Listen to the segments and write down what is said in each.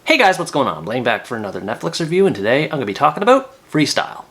Hey guys, what's going on? Laying back for another Netflix review, and today I'm going to be talking about Freestyle.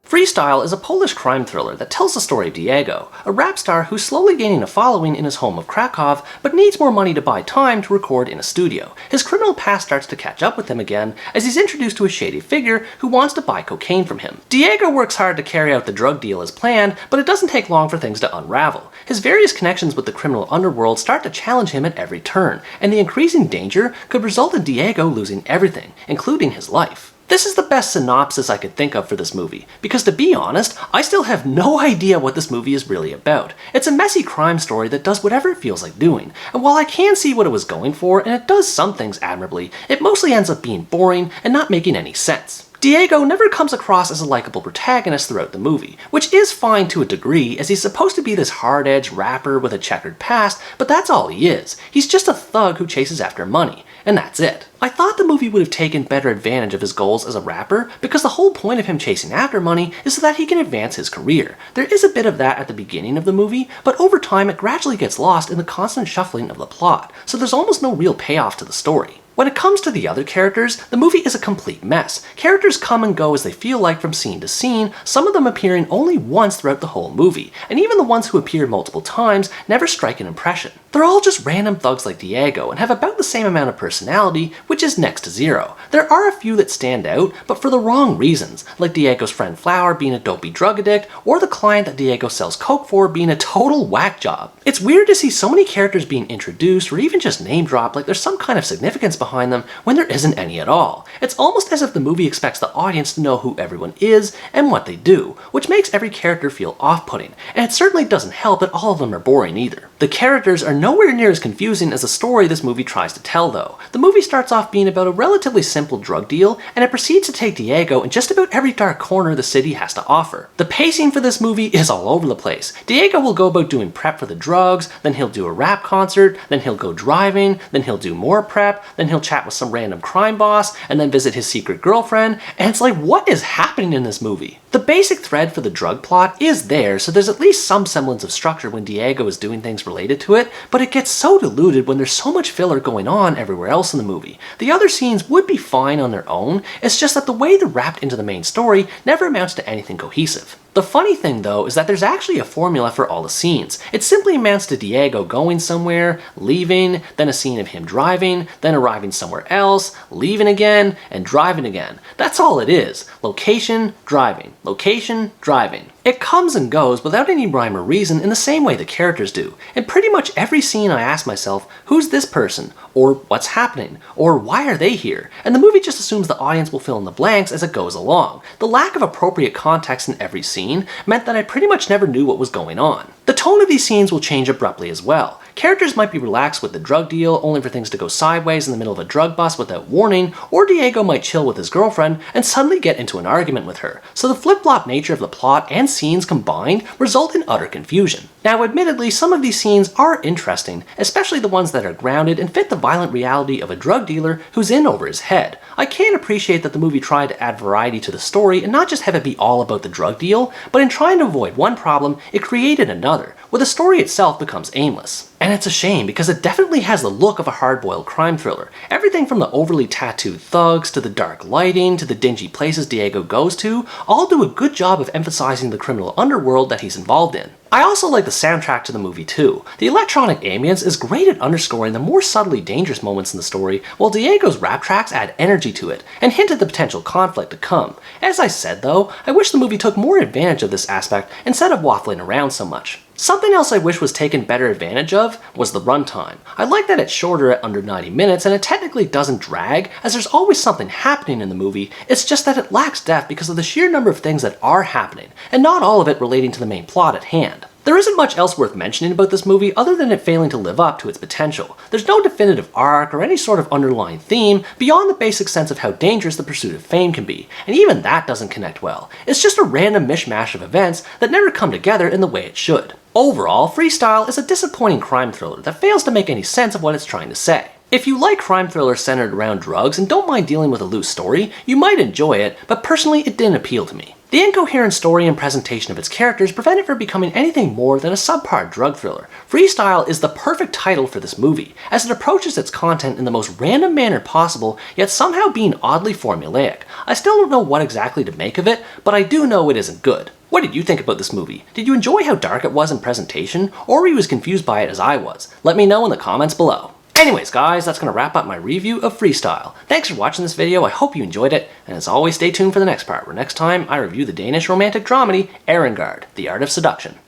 Freestyle is a Polish crime thriller that tells the story of Diego, a rap star who's slowly gaining a following in his home of Krakow, but needs more money to buy time to record in a studio. His criminal past starts to catch up with him again as he's introduced to a shady figure who wants to buy cocaine from him. Diego works hard to carry out the drug deal as planned, but it doesn't take long for things to unravel. His various connections with the criminal underworld start to challenge him at every turn, and the increasing danger could result in Diego losing everything, including his life. This is the best synopsis I could think of for this movie, because to be honest, I still have no idea what this movie is really about. It's a messy crime story that does whatever it feels like doing, and while I can see what it was going for, and it does some things admirably, it mostly ends up being boring and not making any sense. Diego never comes across as a likable protagonist throughout the movie, which is fine to a degree as he's supposed to be this hard-edged rapper with a checkered past, but that's all he is. He's just a thug who chases after money, and that's it. I thought the movie would have taken better advantage of his goals as a rapper because the whole point of him chasing after money is so that he can advance his career. There is a bit of that at the beginning of the movie, but over time it gradually gets lost in the constant shuffling of the plot, so there's almost no real payoff to the story. When it comes to the other characters, the movie is a complete mess. Characters come and go as they feel like from scene to scene, some of them appearing only once throughout the whole movie, and even the ones who appear multiple times never strike an impression. They're all just random thugs like Diego and have about the same amount of personality, which is next to zero. There are a few that stand out, but for the wrong reasons, like Diego's friend Flower being a dopey drug addict, or the client that Diego sells coke for being a total whack job. It's weird to see so many characters being introduced or even just name dropped like there's some kind of significance behind them when there isn't any at all. It's almost as if the movie expects the audience to know who everyone is and what they do, which makes every character feel off-putting, and it certainly doesn't help that all of them are boring either. The characters are nowhere near as confusing as the story this movie tries to tell though. The movie starts off being about a relatively simple drug deal, and it proceeds to take Diego in just about every dark corner the city has to offer. The pacing for this movie is all over the place. Diego will go about doing prep for the drugs, then he'll do a rap concert, then he'll go driving, then he'll do more prep, then he'll chat with some random crime boss, and then visit his secret girlfriend, and it's like, what is happening in this movie? The basic thread for the drug plot is there, so there's at least some semblance of structure when Diego is doing things related to it, but it gets so diluted when there's so much filler going on everywhere else in the movie. The other scenes would be fine on their own, it's just that the way they're wrapped into the main story never amounts to anything cohesive. The funny thing though is that there's actually a formula for all the scenes. It simply amounts to Diego going somewhere, leaving, then a scene of him driving, then arriving somewhere else, leaving again, and driving again. That's all it is. Location, driving. Location, driving. It comes and goes without any rhyme or reason in the same way the characters do. In pretty much every scene I ask myself, who's this person? Or what's happening? Or why are they here? And the movie just assumes the audience will fill in the blanks as it goes along. The lack of appropriate context in every scene meant that I pretty much never knew what was going on. The tone of these scenes will change abruptly as well. Characters might be relaxed with the drug deal only for things to go sideways in the middle of a drug bust without warning, or Diego might chill with his girlfriend and suddenly get into an argument with her. So the flip-flop nature of the plot and scenes combined result in utter confusion. Now admittedly, some of these scenes are interesting, especially the ones that are grounded and fit the violent reality of a drug dealer who's in over his head. I can appreciate that the movie tried to add variety to the story and not just have it be all about the drug deal, but in trying to avoid one problem, it created another, where the story itself becomes aimless. And it's a shame because it definitely has the look of a hard-boiled crime thriller. Everything from the overly tattooed thugs to the dark lighting to the dingy places Diego goes to all do a good job of emphasizing the criminal underworld that he's involved in. I also like the soundtrack to the movie too. The electronic ambience is great at underscoring the more subtly dangerous moments in the story, while Diego's rap tracks add energy to it and hint at the potential conflict to come. As I said though, I wish the movie took more advantage of this aspect instead of waffling around so much. Something else I wish was taken better advantage of was the runtime. I like that it's shorter at under 90 minutes and it technically doesn't drag, as there's always something happening in the movie, it's just that it lacks depth because of the sheer number of things that are happening, and not all of it relating to the main plot at hand. There isn't much else worth mentioning about this movie other than it failing to live up to its potential. There's no definitive arc or any sort of underlying theme beyond the basic sense of how dangerous the pursuit of fame can be, and even that doesn't connect well. It's just a random mishmash of events that never come together in the way it should. Overall, Freestyle is a disappointing crime thriller that fails to make any sense of what it's trying to say. If you like crime thrillers centered around drugs and don't mind dealing with a loose story, you might enjoy it, but personally it didn't appeal to me. The incoherent story and presentation of its characters prevent it from becoming anything more than a subpar drug thriller. Freestyle is the perfect title for this movie, as it approaches its content in the most random manner possible, yet somehow being oddly formulaic. I still don't know what exactly to make of it, but I do know it isn't good. What did you think about this movie? Did you enjoy how dark it was in presentation, or were you as confused by it as I was? Let me know in the comments below. Anyways guys, that's going to wrap up my review of Freestyle. Thanks for watching this video, I hope you enjoyed it, and as always stay tuned for the next part, where next time I review the Danish romantic dramedy Erengard, The Art of Seduction.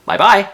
Bye bye!